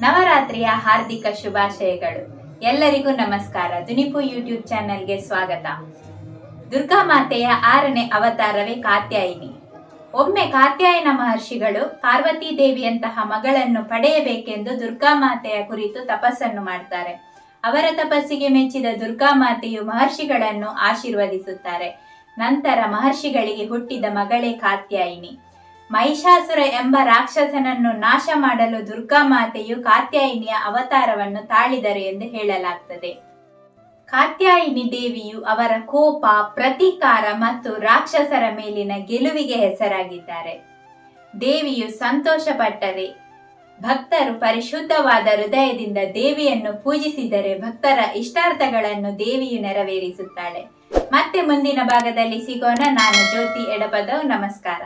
ನವರಾತ್ರಿಯ ಹಾರ್ದಿಕ ಶುಭಾಶಯಗಳು. ಎಲ್ಲರಿಗೂ ನಮಸ್ಕಾರ. ದುನಿಪು ಯೂಟ್ಯೂಬ್ ಚಾನೆಲ್ಗೆ ಸ್ವಾಗತ. ದುರ್ಗಾ ಮಾತೆಯ 6ನೇ ಅವತಾರವೇ ಕಾತ್ಯಾಯಿನಿ. ಒಮ್ಮೆ ಕಾತ್ಯಾಯನ ಮಹರ್ಷಿಗಳು ಪಾರ್ವತೀ ದೇವಿಯಂತಹ ಮಗಳನ್ನು ಪಡೆಯಬೇಕೆಂದು ದುರ್ಗಾ ಮಾತೆಯ ಕುರಿತು ತಪಸ್ಸನ್ನು ಮಾಡ್ತಾರೆ. ಅವರ ತಪಸ್ಸಿಗೆ ಮೆಚ್ಚಿದ ದುರ್ಗಾ ಮಾತೆಯು ಮಹರ್ಷಿಗಳನ್ನು ಆಶೀರ್ವದಿಸುತ್ತಾರೆ. ನಂತರ ಮಹರ್ಷಿಗಳಿಗೆ ಹುಟ್ಟಿದ ಮಗಳೇ ಕಾತ್ಯಾಯಿನಿ. ಮಹಿಷಾಸುರ ಎಂಬ ರಾಕ್ಷಸನನ್ನು ನಾಶ ಮಾಡಲು ದುರ್ಗಾ ಮಾತೆಯು ಕಾತ್ಯಾಯಿನಿಯ ಅವತಾರವನ್ನು ತಾಳಿದರು ಎಂದು ಹೇಳಲಾಗ್ತದೆ. ಕಾತ್ಯಾಯಿನಿ ದೇವಿಯು ಅವರ ಕೋಪ, ಪ್ರತೀಕಾರ ಮತ್ತು ರಾಕ್ಷಸರ ಮೇಲಿನ ಗೆಲುವಿಗೆ ಹೆಸರಾಗಿದ್ದಾರೆ. ದೇವಿಯು ಸಂತೋಷಪಟ್ಟರೆ ಭಕ್ತರು ಪರಿಶುದ್ಧವಾದ ಹೃದಯದಿಂದ ದೇವಿಯನ್ನು ಪೂಜಿಸಿದರೆ ಭಕ್ತರ ಇಷ್ಟಾರ್ಥಗಳನ್ನು ದೇವಿಯು ನೆರವೇರಿಸುತ್ತಾಳೆ. ಮತ್ತೆ ಮುಂದಿನ ಭಾಗದಲ್ಲಿ ಸಿಗೋಣ. ನಾನು ಜ್ಯೋತಿ ಎಡಪದವ್. ನಮಸ್ಕಾರ.